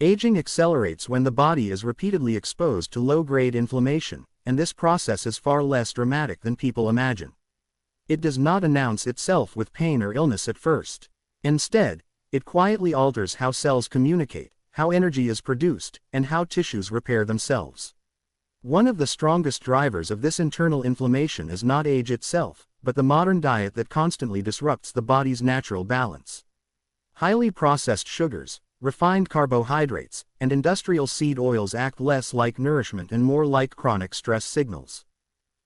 Aging accelerates when the body is repeatedly exposed to low-grade inflammation, and this process is far less dramatic than people imagine. It does not announce itself with pain or illness at first. Instead, it quietly alters how cells communicate, how energy is produced, and how tissues repair themselves. One of the strongest drivers of this internal inflammation is not age itself, but the modern diet that constantly disrupts the body's natural balance. Highly processed sugars, refined carbohydrates, and industrial seed oils act less like nourishment and more like chronic stress signals.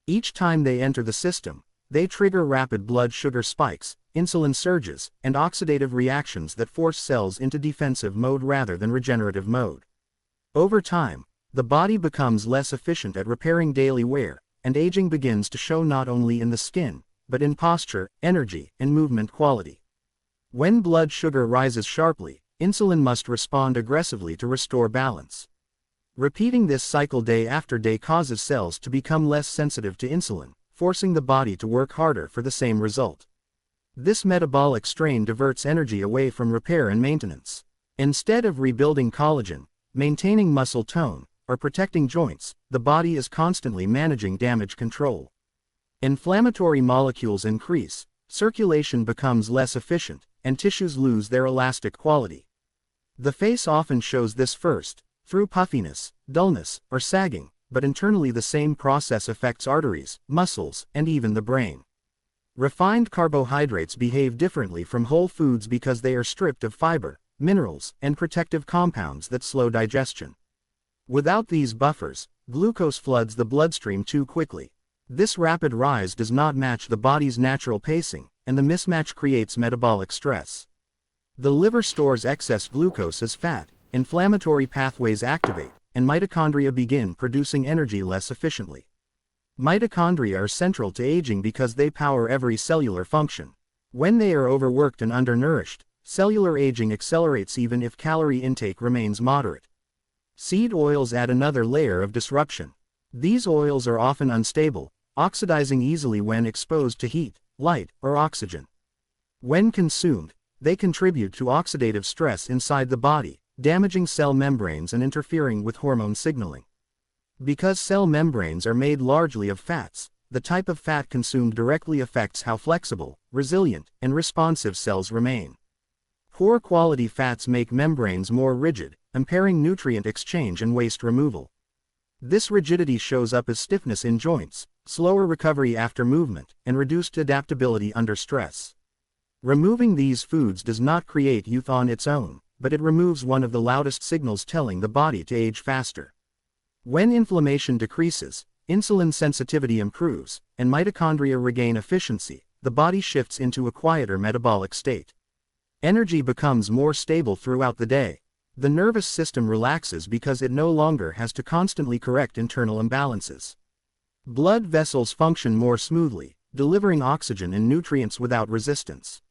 Each time they enter the system, they trigger rapid blood sugar spikes, insulin surges, and oxidative reactions that force cells into defensive mode rather than regenerative mode. Over time, the body becomes less efficient at repairing daily wear, and aging begins to show not only in the skin, but in posture, energy, and movement quality. When blood sugar rises sharply, insulin must respond aggressively to restore balance. Repeating this cycle day after day causes cells to become less sensitive to insulin, forcing the body to work harder for the same result. This metabolic strain diverts energy away from repair and maintenance. Instead of rebuilding collagen, maintaining muscle tone, or protecting joints, the body is constantly managing damage control. Inflammatory molecules increase, circulation becomes less efficient, and tissues lose their elastic quality. The face often shows this first, through puffiness, dullness, or sagging, but internally the same process affects arteries, muscles, and even the brain. Refined carbohydrates behave differently from whole foods because they are stripped of fiber, minerals, and protective compounds that slow digestion. Without these buffers, glucose floods the bloodstream too quickly. This rapid rise does not match the body's natural pacing, and the mismatch creates metabolic stress. The liver stores excess glucose as fat, inflammatory pathways activate, and mitochondria begin producing energy less efficiently. Mitochondria are central to aging because they power every cellular function. When they are overworked and undernourished, cellular aging accelerates even if calorie intake remains moderate. Seed oils add another layer of disruption. These oils are often unstable, oxidizing easily when exposed to heat, light, or oxygen. When consumed, they contribute to oxidative stress inside the body, damaging cell membranes and interfering with hormone signaling. Because cell membranes are made largely of fats, the type of fat consumed directly affects how flexible, resilient, and responsive cells remain. Poor quality fats make membranes more rigid, impairing nutrient exchange and waste removal. This rigidity shows up as stiffness in joints, slower recovery after movement, and reduced adaptability under stress. Removing these foods does not create youth on its own, but it removes one of the loudest signals telling the body to age faster. When inflammation decreases, insulin sensitivity improves, and mitochondria regain efficiency, the body shifts into a quieter metabolic state. Energy becomes more stable throughout the day. The nervous system relaxes because it no longer has to constantly correct internal imbalances. Blood vessels function more smoothly, delivering oxygen and nutrients without resistance.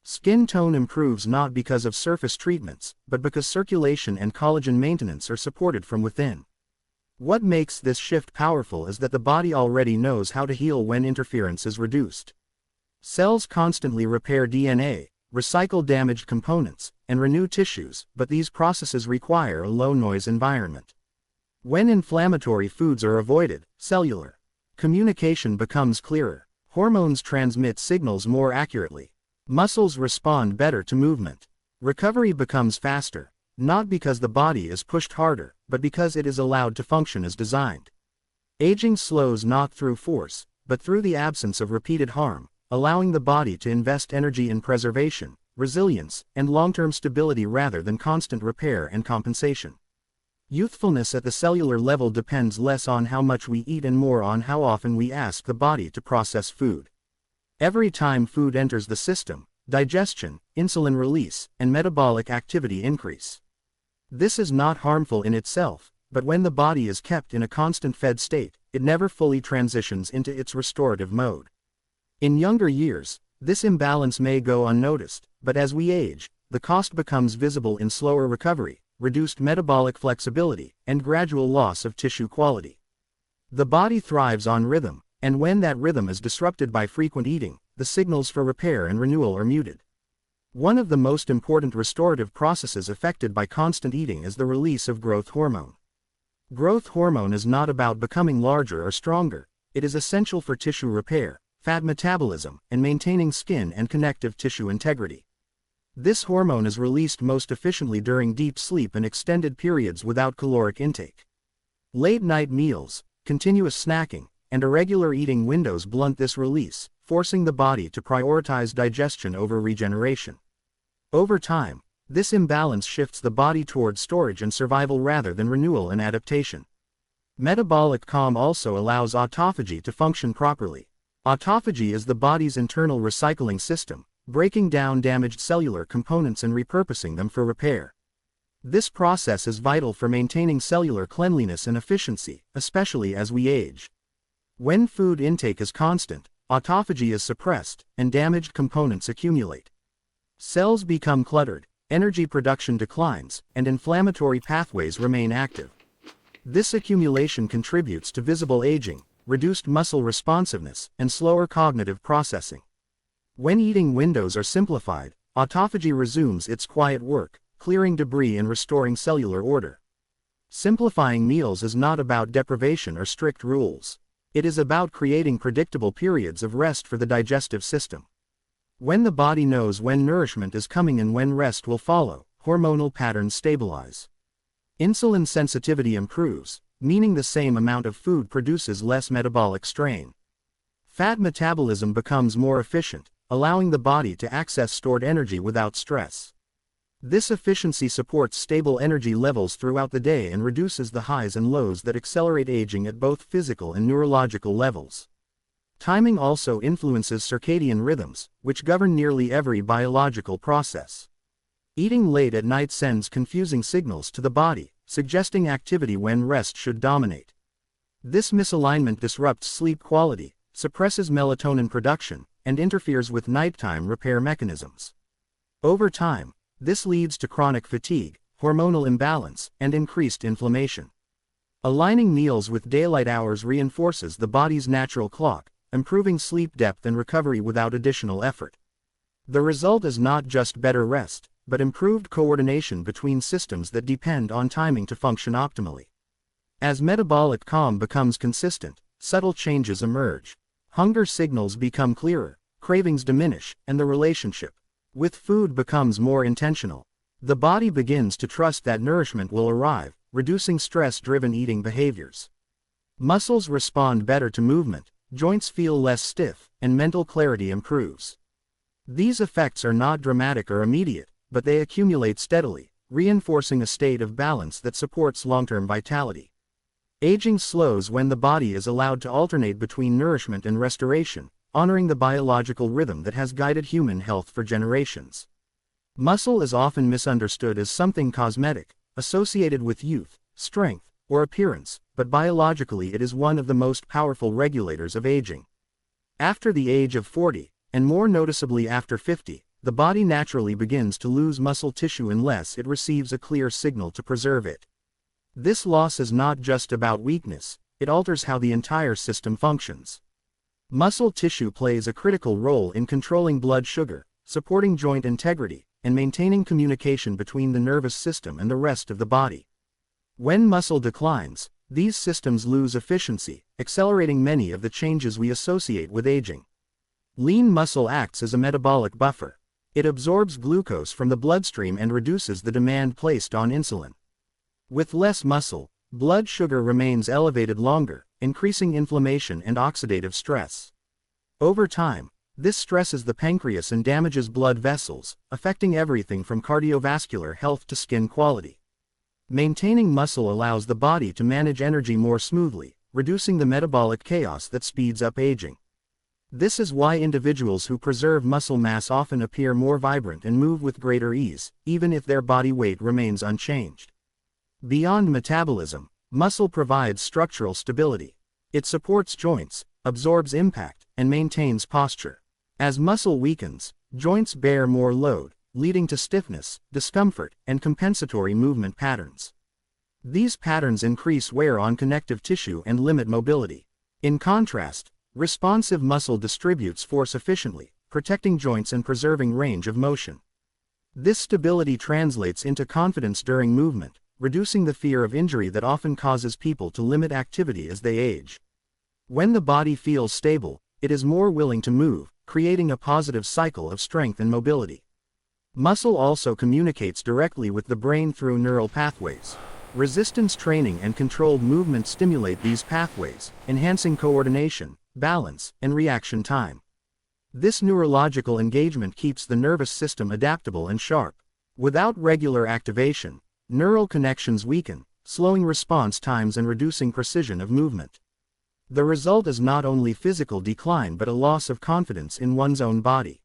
Skin tone improves not because of surface treatments, but because circulation and collagen maintenance are supported from within. What makes this shift powerful is that the body already knows how to heal when interference is reduced. Cells constantly repair DNA, recycle damaged components, and renew tissues, but these processes require a low-noise environment. When inflammatory foods are avoided, cellular communication becomes clearer, hormones transmit signals more accurately, muscles respond better to movement, recovery becomes faster, not because the body is pushed harder, but because it is allowed to function as designed. Aging slows not through force, but through the absence of repeated harm, allowing the body to invest energy in preservation, resilience, and long-term stability rather than constant repair and compensation. Youthfulness at the cellular level depends less on how much we eat and more on how often we ask the body to process food. Every time food enters the system, digestion, insulin release, and metabolic activity increase. This is not harmful in itself, but when the body is kept in a constant fed state, it never fully transitions into its restorative mode. In younger years, this imbalance may go unnoticed, but as we age, the cost becomes visible in slower recovery, reduced metabolic flexibility, and gradual loss of tissue quality. The body thrives on rhythm, and when that rhythm is disrupted by frequent eating, the signals for repair and renewal are muted. One of the most important restorative processes affected by constant eating is the release of growth hormone. Growth hormone is not about becoming larger or stronger, it is essential for tissue repair, fat metabolism, and maintaining skin and connective tissue integrity. This hormone is released most efficiently during deep sleep and extended periods without caloric intake. Late-night meals, continuous snacking, and irregular eating windows blunt this release, forcing the body to prioritize digestion over regeneration. Over time, this imbalance shifts the body towards storage and survival rather than renewal and adaptation. Metabolic calm also allows autophagy to function properly. Autophagy is the body's internal recycling system, breaking down damaged cellular components and repurposing them for repair. This process is vital for maintaining cellular cleanliness and efficiency, especially as we age. When food intake is constant, autophagy is suppressed, and damaged components accumulate. Cells become cluttered, energy production declines, and inflammatory pathways remain active. This accumulation contributes to visible aging, reduced muscle responsiveness, and slower cognitive processing. When eating windows are simplified, autophagy resumes its quiet work, clearing debris and restoring cellular order. Simplifying meals is not about deprivation or strict rules. It is about creating predictable periods of rest for the digestive system. When the body knows when nourishment is coming and when rest will follow, hormonal patterns stabilize. Insulin sensitivity improves, meaning the same amount of food produces less metabolic strain. Fat metabolism becomes more efficient, allowing the body to access stored energy without stress. This efficiency supports stable energy levels throughout the day and reduces the highs and lows that accelerate aging at both physical and neurological levels. Timing also influences circadian rhythms, which govern nearly every biological process. Eating late at night sends confusing signals to the body, suggesting activity when rest should dominate. This misalignment disrupts sleep quality, suppresses melatonin production, and interferes with nighttime repair mechanisms. Over time, this leads to chronic fatigue, hormonal imbalance, and increased inflammation. Aligning meals with daylight hours reinforces the body's natural clock, improving sleep depth and recovery without additional effort. The result is not just better rest, but improved coordination between systems that depend on timing to function optimally. As metabolic calm becomes consistent, subtle changes emerge. Hunger signals become clearer, cravings diminish, and the relationship with food becomes more intentional. The body begins to trust that nourishment will arrive, reducing stress-driven eating behaviors. Muscles respond better to movement, joints feel less stiff, and mental clarity improves. These effects are not dramatic or immediate, but they accumulate steadily, reinforcing a state of balance that supports long-term vitality. Aging slows when the body is allowed to alternate between nourishment and restoration, honoring the biological rhythm that has guided human health for generations. Muscle is often misunderstood as something cosmetic, associated with youth, strength, or appearance, but biologically it is one of the most powerful regulators of aging. After the age of 40, and more noticeably after 50, the body naturally begins to lose muscle tissue unless it receives a clear signal to preserve it. This loss is not just about weakness, it alters how the entire system functions. Muscle tissue plays a critical role in controlling blood sugar, supporting joint integrity, and maintaining communication between the nervous system and the rest of the body. When muscle declines, these systems lose efficiency, accelerating many of the changes we associate with aging. Lean muscle acts as a metabolic buffer. It absorbs glucose from the bloodstream and reduces the demand placed on insulin. With less muscle, blood sugar remains elevated longer, increasing inflammation and oxidative stress. Over time, this stresses the pancreas and damages blood vessels, affecting everything from cardiovascular health to skin quality. Maintaining muscle allows the body to manage energy more smoothly, reducing the metabolic chaos that speeds up aging. This is why individuals who preserve muscle mass often appear more vibrant and move with greater ease, even if their body weight remains unchanged. Beyond metabolism, muscle provides structural stability. It supports joints, absorbs impact, and maintains posture. As muscle weakens, joints bear more load, leading to stiffness, discomfort, and compensatory movement patterns. These patterns increase wear on connective tissue and limit mobility. In contrast, responsive muscle distributes force efficiently, protecting joints and preserving range of motion. This stability translates into confidence during movement, reducing the fear of injury that often causes people to limit activity as they age. When the body feels stable, it is more willing to move, creating a positive cycle of strength and mobility. Muscle also communicates directly with the brain through neural pathways. Resistance training and controlled movement stimulate these pathways, enhancing coordination, balance, and reaction time. This neurological engagement keeps the nervous system adaptable and sharp. Without regular activation, neural connections weaken, slowing response times and reducing precision of movement. The result is not only physical decline but a loss of confidence in one's own body.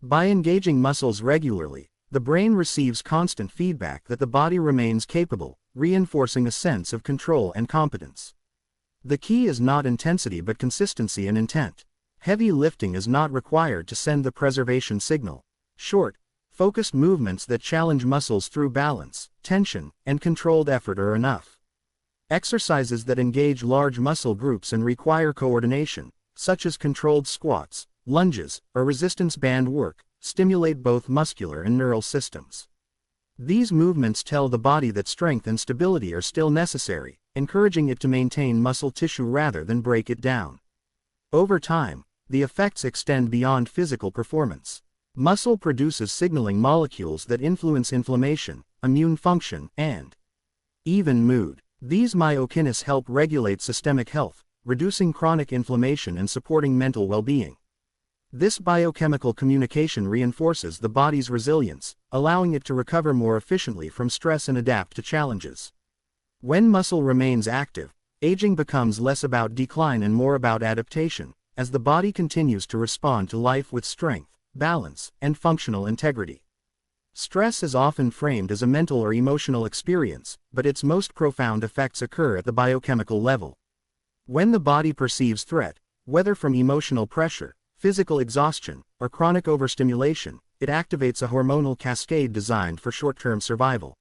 By engaging muscles regularly, the brain receives constant feedback that the body remains capable, reinforcing a sense of control and competence. The key is not intensity but consistency and intent. Heavy lifting is not required to send the preservation signal. Short, focused movements that challenge muscles through balance, tension, and controlled effort are enough. Exercises that engage large muscle groups and require coordination, such as controlled squats, lunges, or resistance band work, stimulate both muscular and neural systems. These movements tell the body that strength and stability are still necessary, encouraging it to maintain muscle tissue rather than break it down. Over time, the effects extend beyond physical performance. Muscle produces signaling molecules that influence inflammation, immune function, and even mood. These myokines help regulate systemic health, reducing chronic inflammation and supporting mental well-being. This biochemical communication reinforces the body's resilience, allowing it to recover more efficiently from stress and adapt to challenges. When muscle remains active, aging becomes less about decline and more about adaptation, as the body continues to respond to life with strength, balance, and functional integrity. Stress is often framed as a mental or emotional experience, but its most profound effects occur at the biochemical level. When the body perceives threat, whether from emotional pressure, physical exhaustion, or chronic overstimulation, it activates a hormonal cascade designed for short-term survival.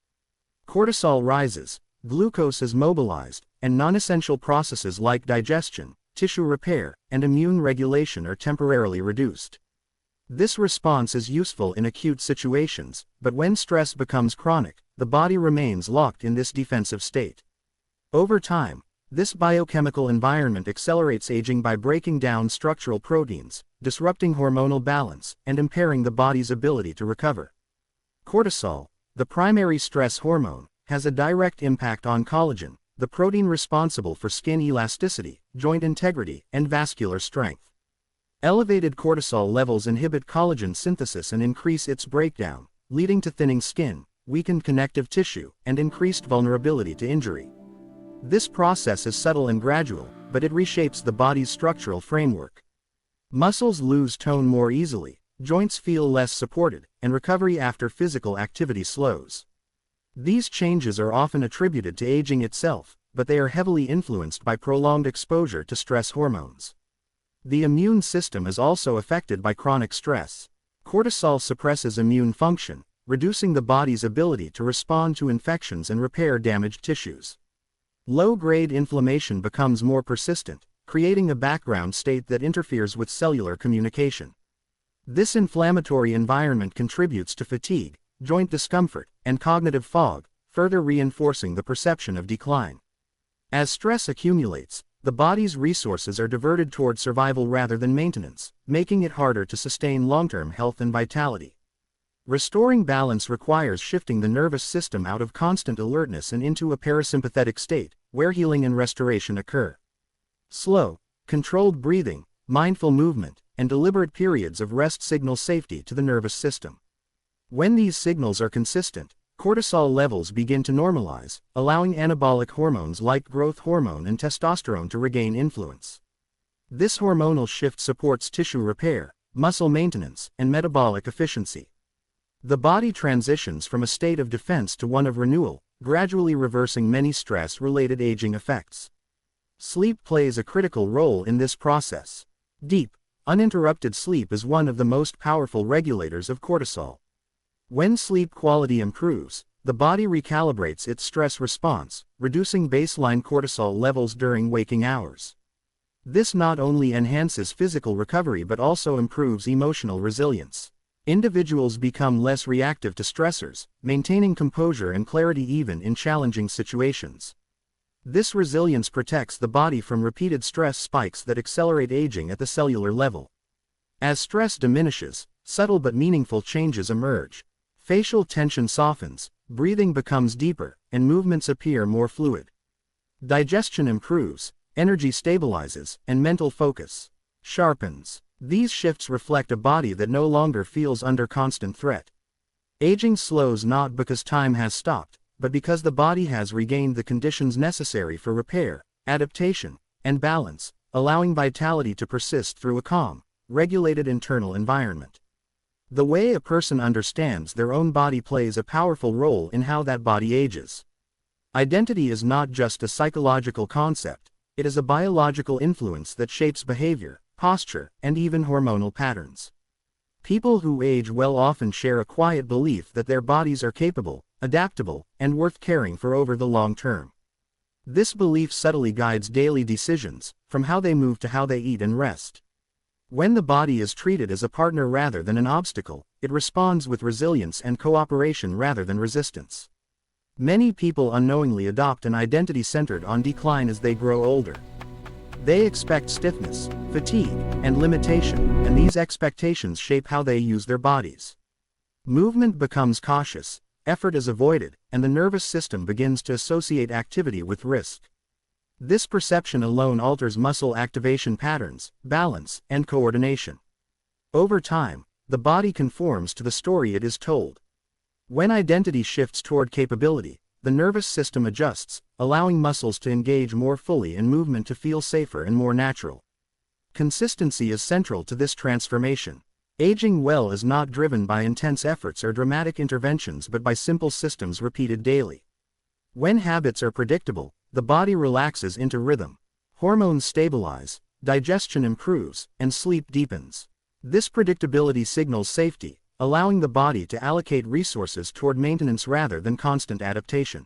Cortisol rises, glucose is mobilized, and non-essential processes like digestion, tissue repair, and immune regulation are temporarily reduced. This response is useful in acute situations, but when stress becomes chronic, the body remains locked in this defensive state. Over time, this biochemical environment accelerates aging by breaking down structural proteins, disrupting hormonal balance, and impairing the body's ability to recover. Cortisol, the primary stress hormone, has a direct impact on collagen, the protein responsible for skin elasticity, joint integrity, and vascular strength. Elevated cortisol levels inhibit collagen synthesis and increase its breakdown, leading to thinning skin, weakened connective tissue, and increased vulnerability to injury. This process is subtle and gradual, but it reshapes the body's structural framework. Muscles lose tone more easily, joints feel less supported, and recovery after physical activity slows. These changes are often attributed to aging itself, but they are heavily influenced by prolonged exposure to stress hormones. The immune system is also affected by chronic stress. Cortisol suppresses immune function, reducing the body's ability to respond to infections and repair damaged tissues. Low-grade inflammation becomes more persistent, creating a background state that interferes with cellular communication. This inflammatory environment contributes to fatigue, joint discomfort, and cognitive fog, further reinforcing the perception of decline. As stress accumulates, the body's resources are diverted toward survival rather than maintenance, making it harder to sustain long-term health and vitality. Restoring balance requires shifting the nervous system out of constant alertness and into a parasympathetic state, where healing and restoration occur. Slow, controlled breathing, mindful movement, and deliberate periods of rest signal safety to the nervous system. When these signals are consistent, cortisol levels begin to normalize, allowing anabolic hormones like growth hormone and testosterone to regain influence. This hormonal shift supports tissue repair, muscle maintenance, and metabolic efficiency. The body transitions from a state of defense to one of renewal, gradually reversing many stress-related aging effects. Sleep plays a critical role in this process. Deep, uninterrupted sleep is one of the most powerful regulators of cortisol. When sleep quality improves, the body recalibrates its stress response, reducing baseline cortisol levels during waking hours. This not only enhances physical recovery but also improves emotional resilience. Individuals become less reactive to stressors, maintaining composure and clarity even in challenging situations. This resilience protects the body from repeated stress spikes that accelerate aging at the cellular level. As stress diminishes, subtle but meaningful changes emerge. Facial tension softens, breathing becomes deeper, and movements appear more fluid. Digestion improves, energy stabilizes, and mental focus sharpens. These shifts reflect a body that no longer feels under constant threat. Aging slows not because time has stopped, but because the body has regained the conditions necessary for repair, adaptation, and balance, allowing vitality to persist through a calm, regulated internal environment. The way a person understands their own body plays a powerful role in how that body ages. Identity is not just a psychological concept, it is a biological influence that shapes behavior, posture, and even hormonal patterns. People who age well often share a quiet belief that their bodies are capable, adaptable, and worth caring for over the long term. This belief subtly guides daily decisions, from how they move to how they eat and rest. When the body is treated as a partner rather than an obstacle, it responds with resilience and cooperation rather than resistance. Many people unknowingly adopt an identity centered on decline as they grow older. They expect stiffness, fatigue, and limitation, and these expectations shape how they use their bodies. Movement becomes cautious, effort is avoided, and the nervous system begins to associate activity with risk. This perception alone alters muscle activation patterns, balance, and coordination. Over time, the body conforms to the story it is told. When identity shifts toward capability, the nervous system adjusts, allowing muscles to engage more fully and movement to feel safer and more natural. Consistency is central to this transformation. Aging well is not driven by intense efforts or dramatic interventions but by simple systems repeated daily. When habits are predictable, the body relaxes into rhythm. Hormones stabilize, digestion improves, and sleep deepens. This predictability signals safety, allowing the body to allocate resources toward maintenance rather than constant adaptation.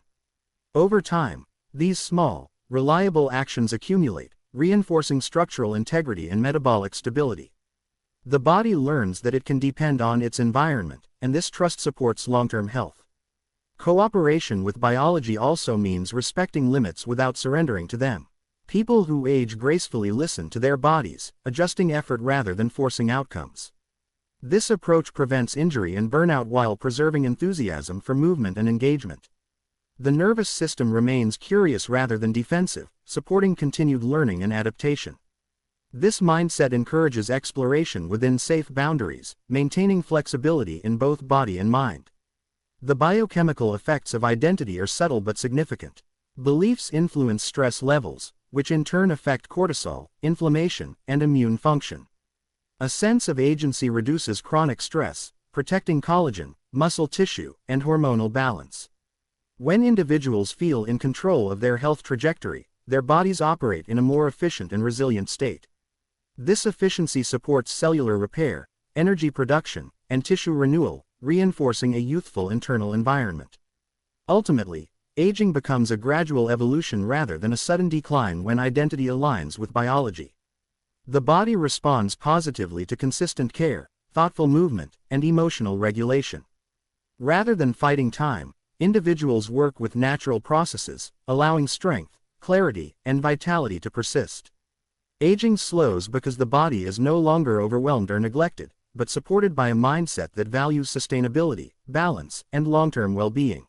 Over time, these small, reliable actions accumulate, reinforcing structural integrity and metabolic stability. The body learns that it can depend on its environment, and this trust supports long-term health. Cooperation with biology also means respecting limits without surrendering to them. People who age gracefully listen to their bodies, adjusting effort rather than forcing outcomes. This approach prevents injury and burnout while preserving enthusiasm for movement and engagement. The nervous system remains curious rather than defensive, supporting continued learning and adaptation. This mindset encourages exploration within safe boundaries, maintaining flexibility in both body and mind. The biochemical effects of identity are subtle but significant. Beliefs influence stress levels, which in turn affect cortisol, inflammation, and immune function. A sense of agency reduces chronic stress, protecting collagen, muscle tissue, and hormonal balance. When individuals feel in control of their health trajectory, their bodies operate in a more efficient and resilient state. This efficiency supports cellular repair, energy production, and tissue renewal, reinforcing a youthful internal environment. Ultimately, aging becomes a gradual evolution rather than a sudden decline when identity aligns with biology. The body responds positively to consistent care, thoughtful movement, and emotional regulation. Rather than fighting time, individuals work with natural processes, allowing strength, clarity, and vitality to persist. Aging slows because the body is no longer overwhelmed or neglected, but supported by a mindset that values sustainability, balance, and long-term well-being.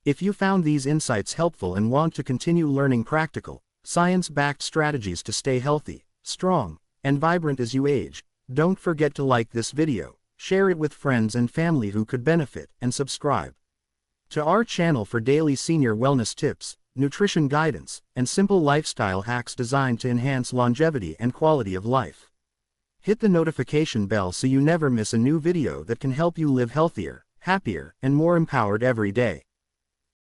If you found these insights helpful and want to continue learning practical, science-backed strategies to stay healthy, strong, and vibrant as you age, don't forget to like this video, share it with friends and family who could benefit, and subscribe to our channel for daily senior wellness tips, nutrition guidance, and simple lifestyle hacks designed to enhance longevity and quality of life. Hit the notification bell so you never miss a new video that can help you live healthier, happier, and more empowered every day.